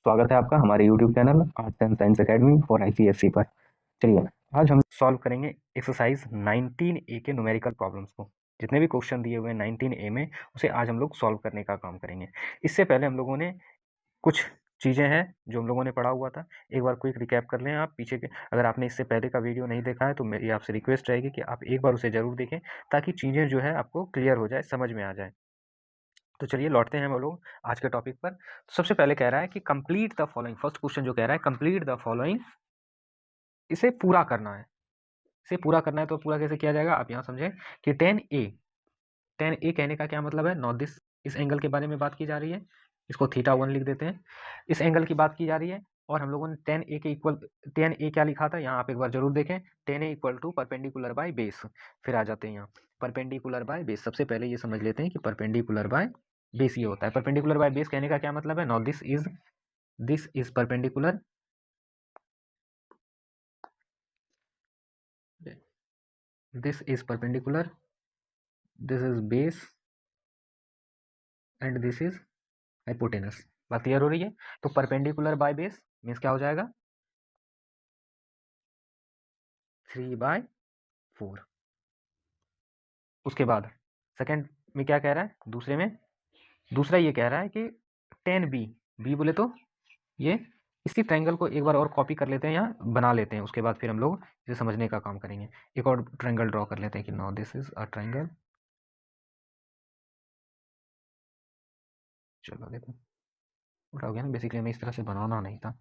स्वागत है आपका हमारे YouTube channel arts and science academy for ICSE पर। चलिए आज हम सॉल्व करेंगे एक्सरसाइज 19A के न्यूमेरिकल प्रॉब्लम्स को। जितने भी क्वेश्चन दिए हुए हैं 19A में, उसे आज हम लोग सॉल्व करने का काम करेंगे। इससे पहले हम लोगों ने कुछ चीज़ें हैं जो हम लोगों ने पढ़ा हुआ था, एक बार क्विक रिकैप कर लें आप पीछे के। अगर आपने इससे पहले का वीडियो नहीं देखा है तो मेरी आपसे रिक्वेस्ट रहेगी कि आप एक बार उसे ज़रूर देखें, ताकि चीज़ें जो है आपको क्लियर हो जाए, समझ में आ जाए। तो चलिए लौटते हैं हम लोग आज के टॉपिक पर। सबसे पहले कह रहा है कि complete the following. First question जो कह रहा है कंप्लीट द फॉलोइंग, इसे पूरा करना है। इसे पूरा करना है तो पूरा कैसे किया जाएगा, आप यहाँ समझें कि 10A कहने का क्या मतलब है। नॉट दिस, इस एंगल के बारे में बात की जा रही है, इसको θ1 लिख देते हैं। इस एंगल की बात की जा रही है और हम लोगों ने 10A के इक्वल 10A क्या लिखा था, यहाँ आप एक बार जरूर देखें। 10A equal to perpendicular by base. फिर आ जाते हैं यहाँ परपेंडिकुलर बाय बेस। सबसे पहले ये समझ लेते हैं कि परपेंडिकुलर बाय बेस ये होता है। परपेंडिकुलर बाय बेस कहने का क्या मतलब है। Not this is perpendicular, this is perpendicular, this is base and this is hypotenuse। बात क्लियर हो रही है। तो परपेंडिकुलर बाय बेस मीन्स क्या हो जाएगा, 3/4। उसके बाद सेकंड में क्या कह रहा है, दूसरा ये कह रहा है कि 10B, बी बोले तो ये, इसी ट्रायंगल को एक बार और कॉपी कर लेते हैं या बना लेते हैं, उसके बाद फिर हम लोग इसे समझने का काम करेंगे। एक और ट्रायंगल ड्रॉ कर लेते हैं कि now this is a triangle. चलो देखो उठा हो गया ना, बेसिकली हमें इस तरह से बनाना नहीं था।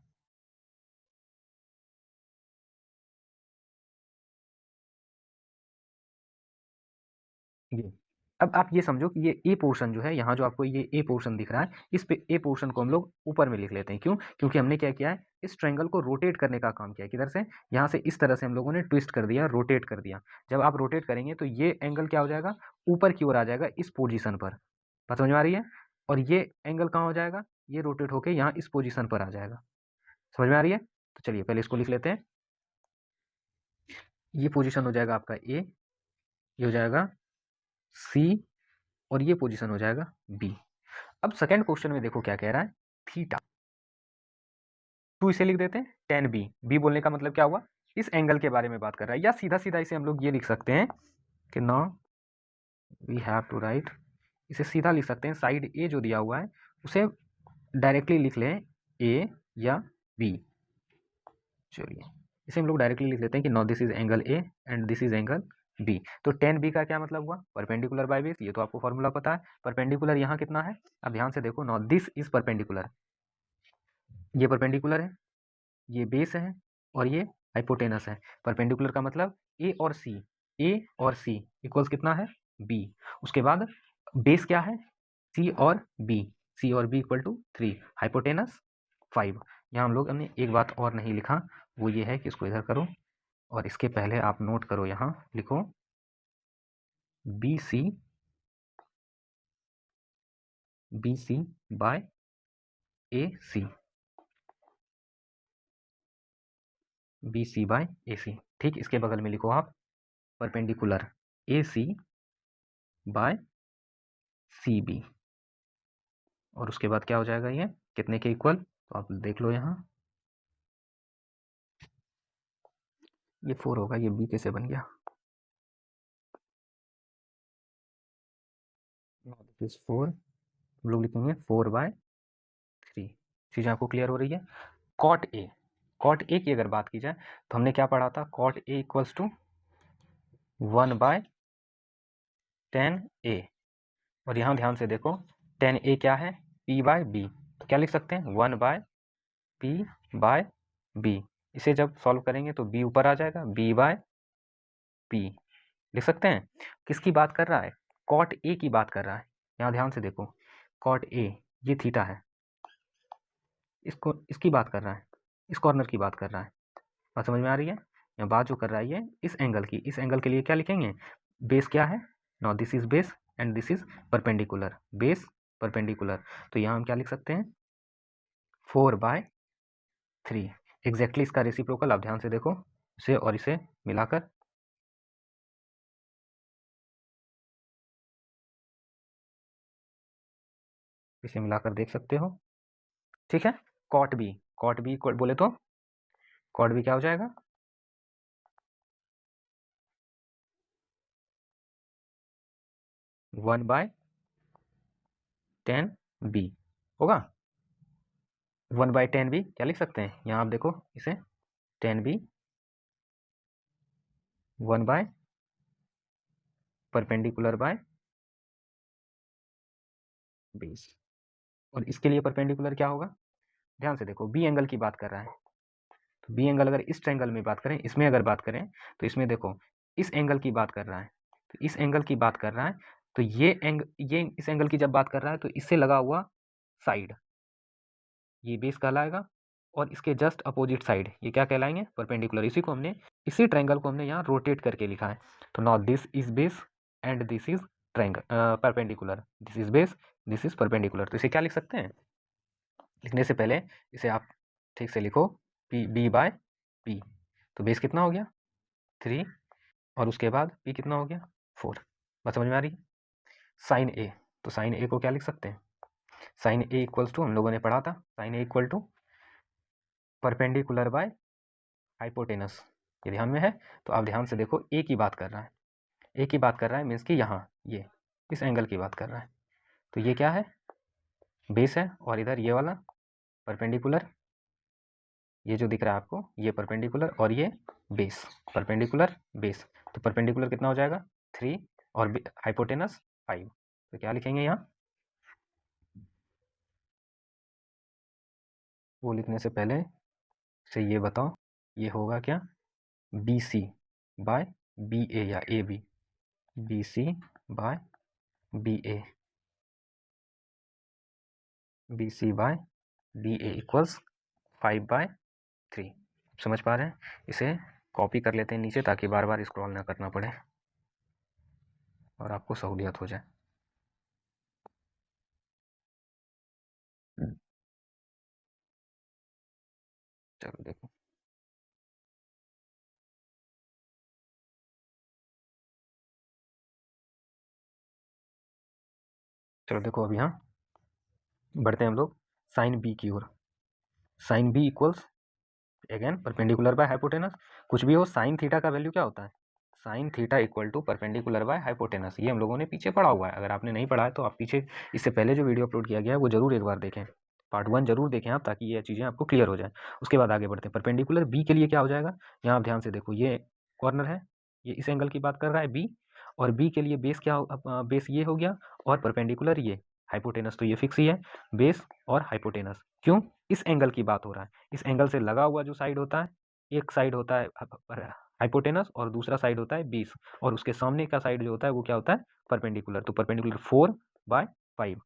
ये अब आप ये समझो कि ये ए पोर्शन जो है, यहाँ जो आपको ये ए पोर्शन दिख रहा है, इस पे ए पोर्शन को हम लोग ऊपर में लिख लेते हैं। क्यों? क्योंकि हमने क्या किया है, इस ट्रायंगल को रोटेट करने का काम किया है। किधर से, यहाँ से इस तरह से हम लोगों ने ट्विस्ट कर दिया, रोटेट कर दिया। जब आप रोटेट करेंगे तो ये एंगल क्या हो जाएगा, ऊपर की ओर आ जाएगा इस पोजिशन पर। बात समझ में आ रही है। और ये एंगल कहाँ हो जाएगा, ये रोटेट होके यहाँ इस पोजिशन पर आ जाएगा। समझ में आ रही है। तो चलिए पहले इसको लिख लेते हैं। ये पोजिशन हो जाएगा आपका ए, ये हो जाएगा सी, और ये पोजीशन हो जाएगा बी। अब सेकंड क्वेश्चन में देखो क्या कह रहा है, थीटा 2 इसे लिख देते हैं 10B। बी बोलने का मतलब क्या हुआ, इस एंगल के बारे में बात कर रहा है। या सीधा सीधा इसे हम लोग ये लिख सकते हैं कि now we have to write, इसे सीधा लिख सकते हैं, साइड ए जो दिया हुआ है उसे डायरेक्टली लिख लें, ए या बी। चलिए इसे हम लोग डायरेक्टली लिख लेते हैं कि now this is angle A and this is angle B. तो 10B का क्या मतलब हुआ, परपेंडिकुलर बाय बेस। ये तो आपको फॉर्मूला पता है। परपेंडिकुलर यहाँ कितना है, अब ध्यान से देखो, नाउ दिस इज परपेंडिकुलर, ये परपेंडिकुलर है, ये बेस है और ये हाइपोटेनस है। परपेंडिकुलर का मतलब ए और सी इक्वल्स कितना है, बी। उसके बाद बेस क्या है, सी और बी, सी और बी इक्वल टू 3, हाइपोटेनस 5। यहाँ हम लोग हमने एक बात और नहीं लिखा, वो ये है कि इसको इधर करो और इसके पहले आप नोट करो, यहाँ लिखो B C by A C, B C by A C. ठीक, इसके बगल में लिखो आप perpendicular A C by C B. और उसके बाद क्या हो जाएगा, ये कितने के इक्वल, तो आप देख लो यहाँ, ये 4 होगा, ये बी कैसे बन गया, दिस इज 4, हम लोग लिखेंगे 4/3। चीज़ आपको क्लियर हो रही है। कॉट ए की अगर बात की जाए तो हमने क्या पढ़ा था, cot A equals to 1/10A। और यहाँ ध्यान से देखो 10A क्या है, P/B, तो क्या लिख सकते हैं 1/P/B। इसे जब सॉल्व करेंगे तो B ऊपर आ जाएगा, B/P लिख सकते हैं। किसकी बात कर रहा है, कॉट ए की बात कर रहा है। यहाँ ध्यान से देखो, कॉट ए ये थीटा है, इसको इसकी बात कर रहा है, इस कॉर्नर की बात कर रहा है। बात समझ में आ रही है। यहाँ बात जो कर रहा है ये इस एंगल की, इस एंगल के लिए क्या लिखेंगे, बेस क्या है, now this is base and this is perpendicular, base perpendicular. तो यहाँ हम क्या लिख सकते हैं 4/3। एग्जैक्टली इसका रेसिप्रोकल आप ध्यान से देखो, इसे और इसे मिलाकर, इसे मिलाकर देख सकते हो। ठीक है, कॉट बी बोले तो कॉट बी क्या हो जाएगा, 1/10b होगा। 1/10b क्या लिख सकते हैं यहाँ, आप देखो इसे 10b 1 बाय परपेंडिकुलर बाय 20। और इसके लिए परपेंडिकुलर क्या होगा, ध्यान से देखो बी एंगल की बात कर रहा है, तो बी एंगल अगर इस ट्रायंगल में बात करें, इसमें अगर बात करें तो इसमें देखो इस एंगल की बात कर रहा है, तो इस एंगल की बात कर रहा है, तो ये इस एंगल की जब बात कर रहा है तो इससे लगा हुआ साइड ये बेस कहलाएगा, और इसके जस्ट अपोजिट साइड ये क्या कहलाएंगे, परपेंडिकुलर। इसी को हमने, इसी ट्रायंगल को हमने यहाँ रोटेट करके लिखा है। तो now this is base and this is triangle perpendicular, this is base, this is perpendicular. तो इसे क्या लिख सकते हैं, लिखने से पहले इसे आप ठीक से लिखो, पी बी बाय पी। तो बेस कितना हो गया 3, और उसके बाद पी कितना हो गया 4। बात समझ में आ रही है। साइन ए, तो साइन ए को क्या लिख सकते हैं, साइन ए इक्वल्स टू, हम लोगों ने पढ़ा था sine A equal to perpendicular by hypotenuse. ये ध्यान में है। तो आप ध्यान से देखो ए की बात कर रहा है, ए की बात कर रहा है मीन्स कि यहाँ ये इस एंगल की बात कर रहा है। तो ये क्या है, बेस है, और इधर ये वाला परपेंडिकुलर, ये जो दिख रहा है आपको ये परपेंडिकुलर, और ये बेस, परपेंडिकुलर बेस। तो परपेंडिकुलर कितना हो जाएगा 3 और हाइपोटेनस 5। तो क्या लिखेंगे यहाँ, वो लिखने से पहले से ये बताओ ये होगा क्या, B C by B A या A B, B C by B A, B C by B A equals 5/3। समझ पा रहे हैं। इसे कॉपी कर लेते हैं नीचे ताकि बार बार स्क्रॉल ना करना पड़े और आपको सहूलियत हो जाए। चलो देखो, चलो देखो अब यहाँ बढ़ते हैं हम लोग साइन बी की ओर। Sine B equals again perpendicular by hypotenuse. कुछ भी हो साइन थीटा का वैल्यू क्या होता है, sine theta equal to perpendicular by hypotenuse. ये हम लोगों ने पीछे पढ़ा हुआ है, अगर आपने नहीं पढ़ा है तो आप पीछे इससे पहले जो वीडियो अपलोड किया गया है वो जरूर एक बार देखें, पार्ट 1 जरूर देखें आप, ताकि ये चीज़ें आपको क्लियर हो जाए। उसके बाद आगे बढ़ते हैं, परपेंडिकुलर बी के लिए क्या हो जाएगा, यहाँ आप ध्यान से देखो ये कॉर्नर है, ये इस एंगल की बात कर रहा है बी, और बी के लिए बेस क्या बेस ये हो गया, और परपेंडिकुलर ये हाइपोटेनस, तो ये फिक्स ही है बेस और हाइपोटेनस। क्यों, इस एंगल की बात हो रहा है, इस एंगल से लगा हुआ जो साइड होता है, एक साइड होता है हाइपोटेनस और दूसरा साइड होता है 20, और उसके सामने का साइड जो होता है वो क्या होता है परपेंडिकुलर। तो परपेंडिकुलर 4/5,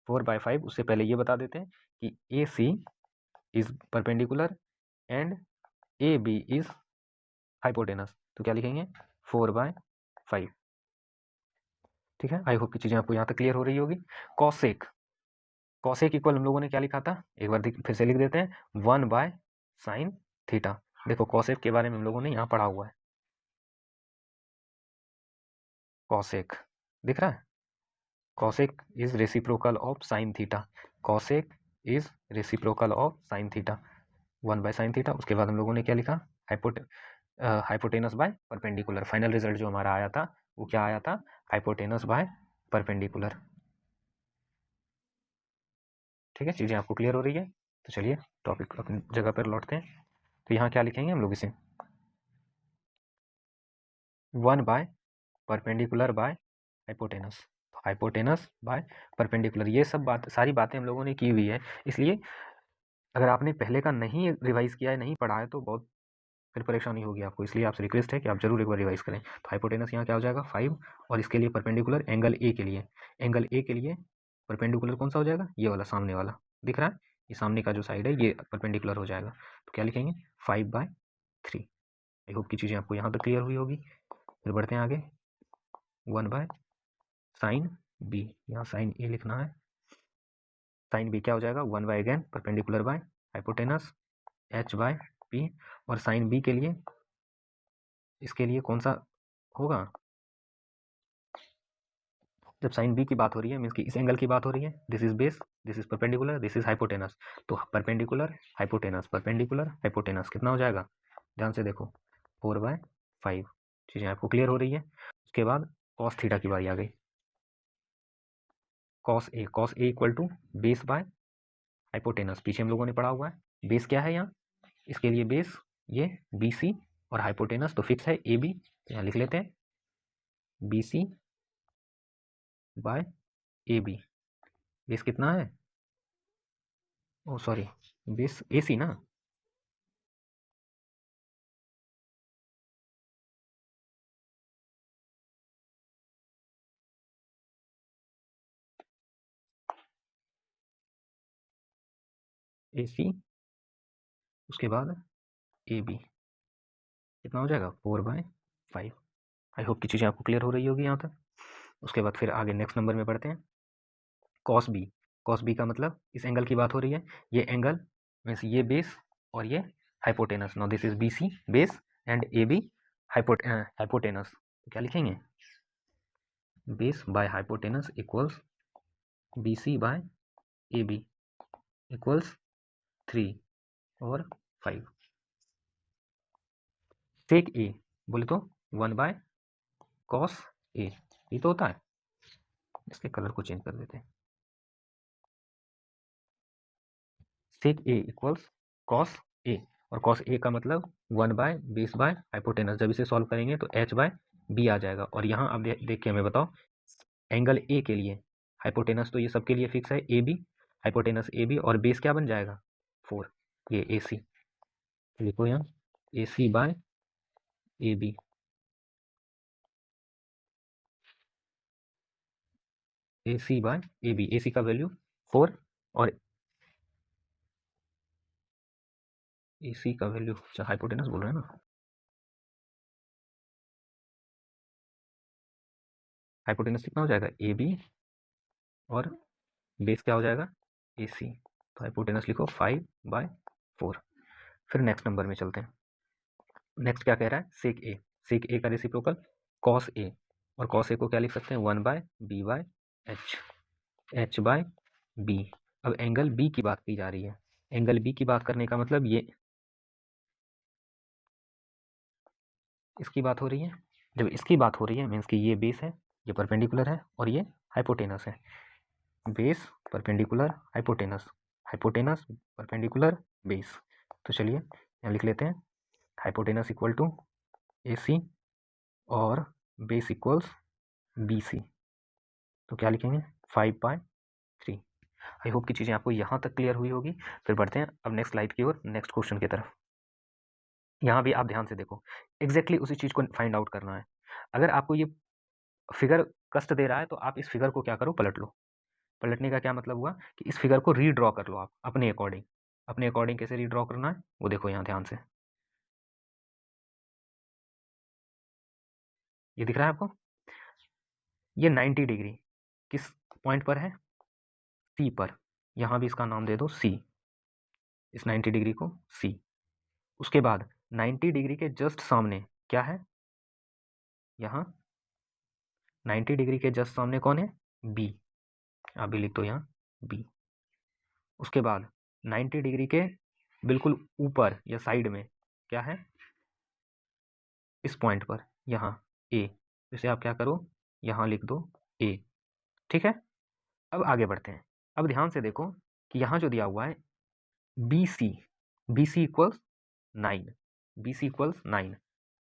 4/5। उससे पहले ये बता देते हैं कि A C is perpendicular and A B is hypotenuse. तो क्या लिखेंगे 4/5। ठीक है, आई होप की चीज़ें आपको यहाँ तक क्लियर हो रही होगी। कॉसेक, कॉसेक इक्वल हम लोगों ने क्या लिखा था, एक बार फिर से लिख देते हैं 1/sin थीटा। देखो कॉसेक के बारे में हम लोगों ने यहाँ पढ़ा हुआ है, कॉसेक दिख रहा है, cosec is reciprocal of sine theta, cosec is reciprocal of sine theta, 1/sin theta. उसके बाद हम लोगों ने क्या लिखा, hypotenuse by perpendicular. Final result जो हमारा आया था वो क्या आया था, हाइपोटेनस बाय परपेंडिकुलर। ठीक है, चीज़ें आपको क्लियर हो रही है। तो चलिए टॉपिक अपनी जगह पर लौटते हैं। तो यहाँ क्या लिखेंगे हम लोग इसे 1 by perpendicular by hypotenuse, hypotenuse by perpendicular. ये सब बात, सारी बातें हम लोगों ने की हुई है, इसलिए अगर आपने पहले का नहीं रिवाइज किया है, नहीं पढ़ा है, तो बहुत फिर परेशानी होगी आपको। इसलिए आपसे रिक्वेस्ट है कि आप जरूर एक बार रिवाइज करें। तो हाइपोटेनस यहाँ क्या हो जाएगा 5, और इसके लिए परपेंडिकुलर एंगल ए के लिए, एंगल ए के लिए परपेंडिकुलर कौन सा हो जाएगा, ये वाला सामने वाला दिख रहा है, ये सामने का जो साइड है ये परपेंडिकुलर हो जाएगा। तो क्या लिखेंगे 5/3। आई होप की चीज़ें आपको यहाँ तक क्लियर हुई होगी। फिर बढ़ते हैं आगे, 1/sin बी, यहाँ साइन ए लिखना है, साइन बी क्या हो जाएगा 1 again perpendicular by hypotenuse h/p, और साइन बी के लिए, इसके लिए कौन सा होगा, जब साइन बी की बात हो रही है मीन्स कि इस एंगल की बात हो रही है, this is base, this is perpendicular, this is hypotenuse, तो परपेंडिकुलर हाइपोटेनस कितना हो जाएगा, ध्यान से देखो 4/5। चीज़ें आपको क्लियर हो रही है। उसके बाद कॉस थीटा की बारी आ गई, cos A equal to base by hypotenuse, पीछे हम लोगों ने पढ़ा हुआ है। बेस क्या है यहाँ, इसके लिए बेस ये बी सी और हाइपोटेनस तो फिक्स है ए बी, तो यहाँ लिख लेते हैं B C by A B. Base कितना है, ओ सॉरी, बेस ए सी ना, ए सी, उसके बाद ए बी, कितना हो जाएगा 4/5। आई होप की चीज़ें आपको क्लियर हो रही होगी यहाँ तक। उसके बाद फिर आगे नेक्स्ट नंबर में पढ़ते हैं, कॉस बी। कॉस बी का मतलब इस एंगल की बात हो रही है, ये एंगल मीन्स ये बेस और ये hypotenuse, now this is B C base and A B hypotenuse, तो क्या लिखेंगे, base by hypotenuse equals B C by A B equals 3 और 5। सेक ए बोले तो 1/cos ए, ये तो होता है। इसके कलर को चेंज कर देते हैं, सेक ए इक्वल्स कॉस ए, और कॉस ए का मतलब 1/बेस बाय हाइपोटेनस, जब इसे सॉल्व करेंगे तो h/b आ जाएगा। और यहाँ अब देख के हमें बताओ, एंगल ए के लिए हाइपोटेनस तो ये सबके लिए फिक्स है A B, hypotenuse A B, और बेस क्या बन जाएगा 4, ये ए सी, लिखो यहाँ A C by A B, A C by A B, A C का वैल्यू 4 और ए सी का वैल्यू, अच्छा हाइपोटेनस बोल रहे हैं ना, हाइपोटेनस कितना हो जाएगा ए बी और बेस क्या हो जाएगा ए सी, तो हाइपोटेनस लिखो 5/4। फिर नेक्स्ट नंबर में चलते हैं, नेक्स्ट क्या कह रहा है, सेक ए का रेसिप्रोकल कॉस ए, और कॉस ए को क्या लिख सकते हैं 1/b/h, h/b। अब एंगल बी की बात की जा रही है, एंगल बी की बात करने का मतलब ये इसकी बात हो रही है, जब इसकी बात हो रही है मीन्स कि ये बेस है, ये परपेंडिकुलर है और ये हाइपोटेनस है, base perpendicular hypotenuse, hypotenuse perpendicular base, तो चलिए यहाँ लिख लेते हैं हाइपोटेनस इक्वल टू ए सी और बेस इक्वल्स बी सी, तो क्या लिखेंगे 5/3। आई होप की चीज़ें आपको यहाँ तक क्लियर हुई होगी। फिर बढ़ते हैं अब नेक्स्ट स्लाइड की ओर, नेक्स्ट क्वेश्चन की तरफ। यहाँ भी आप ध्यान से देखो, एग्जैक्टली उसी चीज़ को फाइंड आउट करना है। अगर आपको ये फिगर कष्ट दे रहा है तो आप इस फिगर को क्या करो, पलट लो। पलटने का क्या मतलब हुआ कि इस फिगर को रीड्रॉ कर लो आप अपने अकॉर्डिंग। अपने अकॉर्डिंग कैसे रीड्रॉ करना है वो देखो यहाँ ध्यान से, ये दिख रहा है आपको, ये 90 डिग्री किस पॉइंट पर है, सी पर, यहाँ भी इसका नाम दे दो सी, इस 90 डिग्री को सी। उसके बाद 90 डिग्री के जस्ट सामने क्या है, यहाँ 90 डिग्री के जस्ट सामने कौन है, बी, आप भी लिख दो यहाँ बी। उसके बाद 90 डिग्री के बिल्कुल ऊपर या साइड में क्या है, इस पॉइंट पर यहाँ ए, इसे आप क्या करो यहाँ लिख दो ए, ठीक है। अब आगे बढ़ते हैं, अब ध्यान से देखो कि यहाँ जो दिया हुआ है B C, B C equals 9, B C equals 9,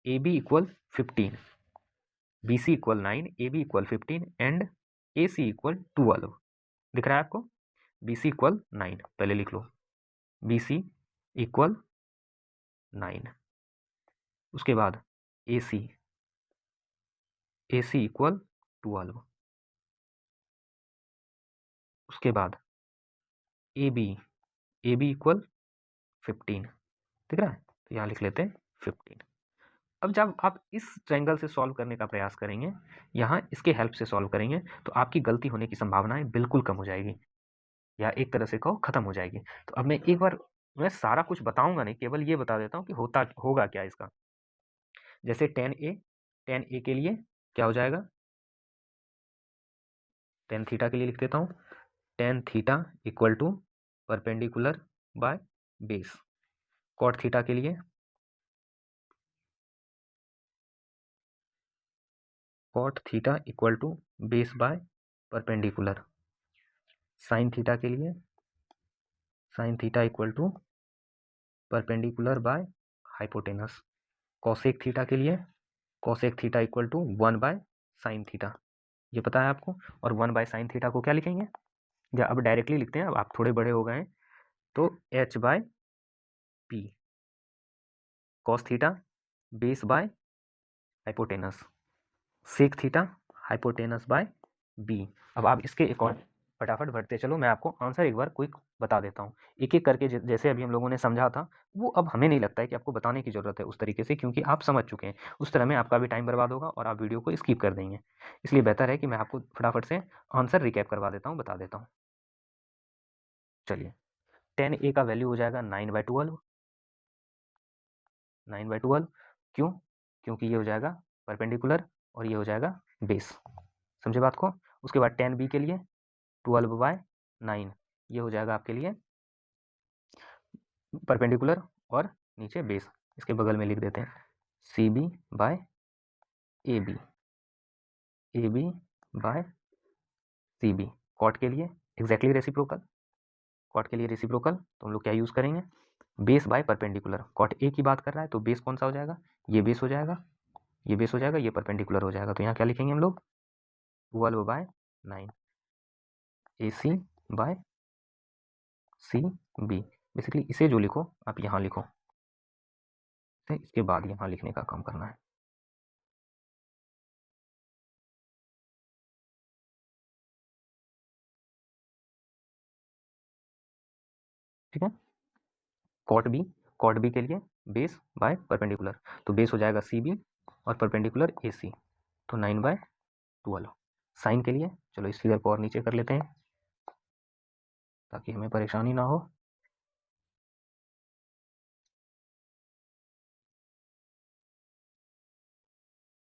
A B equal 15, B C equal 9, A B equal 15 and A C equal 12, दिख रहा है आपको, बी सी इक्वल 9 पहले लिख लो, बी सी इक्वल 9, उसके बाद ए सी इक्वल 12, उसके बाद ए बी इक्वल 15, दिख रहा है, तो यहाँ लिख लेते हैं 15। अब जब आप इस ट्रायंगल से सॉल्व करने का प्रयास करेंगे, यहाँ इसके हेल्प से सॉल्व करेंगे, तो आपकी गलती होने की संभावनाएं बिल्कुल कम हो जाएगी, या एक तरह से कहो खत्म हो जाएगी। तो अब मैं एक बार, मैं सारा कुछ बताऊंगा नहीं, केवल ये बता देता हूँ कि होता होगा क्या इसका। जैसे tan a के लिए क्या हो जाएगा, टेन थीटा के लिए लिख देता हूँ, tan theta equal to perpendicular by base. Cot theta के लिए cot theta equal to base by perpendicular. Sine theta के लिए sine theta equal to perpendicular by hypotenuse. Cosec theta के लिए cosec theta equal to 1 by sine theta, ये पता है आपको। और 1 बाय साइन थीटा को क्या लिखेंगे, या अब डायरेक्टली लिखते हैं, अब आप थोड़े बड़े हो गए हैं, तो h by P cos theta base by hypotenuse, sec theta hypotenuse by B. अब आप इसके अकॉर्डिंग फटाफट बढ़ते चलो, मैं आपको आंसर एक बार क्विक बता देता हूँ एक एक करके। जैसे अभी हम लोगों ने समझा था, वो अब हमें नहीं लगता है कि आपको बताने की ज़रूरत है उस तरीके से, क्योंकि आप समझ चुके हैं। उस तरह में आपका भी टाइम बर्बाद होगा और आप वीडियो को स्किप कर देंगे। इसलिए बेहतर है कि मैं आपको फटाफट से आंसर रिकैप करवा देता हूँ, बता देता हूँ। चलिए, टेन ए का वैल्यू हो जाएगा 9/12। 9/12 क्यों? क्योंकि ये हो जाएगा परपेंडिकुलर और ये हो जाएगा बेस। समझे बात को? उसके बाद टेन बी के लिए 12/9, ये हो जाएगा आपके लिए परपेंडिकुलर और नीचे बेस। इसके बगल में लिख देते हैं C B by A B, A B by C B. Cot के लिए एग्जैक्टली रेसिप्रोकल, कॉट के लिए रेसिप्रोकल तो हम लोग क्या यूज़ करेंगे, base by perpendicular. Cot A की बात कर रहा है तो बेस कौन सा हो जाएगा, ये बेस हो जाएगा, ये बेस हो जाएगा, ये परपेंडिकुलर हो जाएगा। तो यहाँ क्या लिखेंगे हम लोग, 12/9 ए C by C B. Basically इसे जो लिखो आप यहाँ लिखो, इसके बाद यहाँ लिखने का काम करना है। ठीक है, कॉट बी के लिए बेस बाय परपेंडिकुलर, तो बेस हो जाएगा सी बी और परपेंडिकुलर ए सी, तो 9/12। साइन के लिए चलो इस फिगर को और नीचे कर लेते हैं ताकि हमें परेशानी ना हो।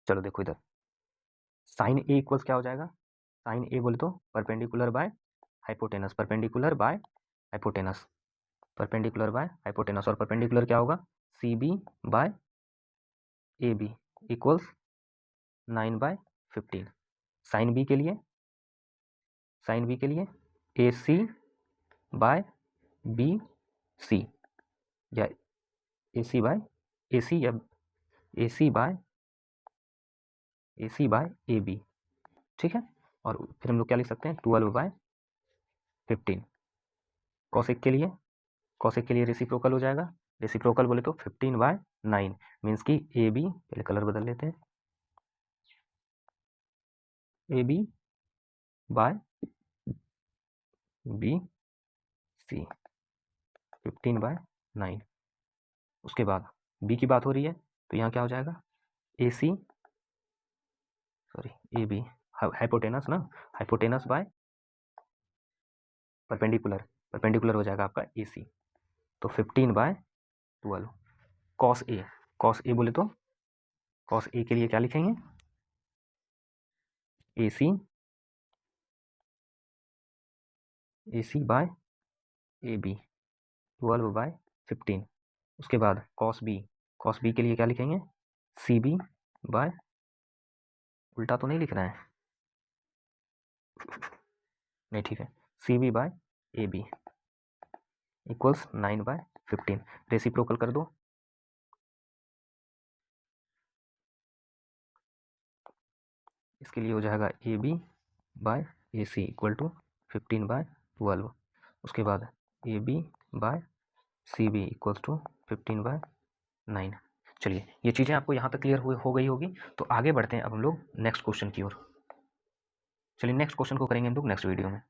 चलो देखो इधर, साइन ए इक्वल्स क्या हो जाएगा, साइन ए बोले तो perpendicular by hypotenuse, perpendicular by hypotenuse, perpendicular by hypotenuse. और परपेंडिकुलर क्या होगा, C B by A B equals 9/15। Sine B के लिए ए सी बाय बी सी, या ए सी बाय ए सी, या ए सी बाय ए बी। ठीक है, और फिर हम लोग क्या लिख सकते हैं, 12/15। कॉसेक के लिए रेसिप्रोकल हो जाएगा, रेसिप्रोकल बोले तो 15/9 मीन्स की ए बी, पहले कलर बदल लेते हैं, A B by B C 15/9। उसके बाद बी की बात हो रही है तो यहाँ क्या हो जाएगा, ए सी सॉरी ए बी हाइपोटेनस ना, हाइपोटेनस बाय परपेंडिकुलर हो जाएगा आपका ए सी, तो 15/12। कॉस ए बोले तो कॉस ए के लिए क्या लिखेंगे, ए सी बाय ए बी 12/15। उसके बाद कॉस बी के लिए क्या लिखेंगे, सी बी बाय, उल्टा तो नहीं लिख रहे हैं, नहीं ठीक है, C B by A B equals 9/15। Reciprocal कर दो, इसके लिए हो जाएगा A B by A C equal to 15/12। उसके बाद A B by C B equals to 15/9। चलिए, ये चीज़ें आपको यहाँ तक क्लियर हो गई होगी, तो आगे बढ़ते हैं अब हम लोग नेक्स्ट क्वेश्चन की ओर। चलिए नेक्स्ट क्वेश्चन को करेंगे हम लोग नेक्स्ट वीडियो में।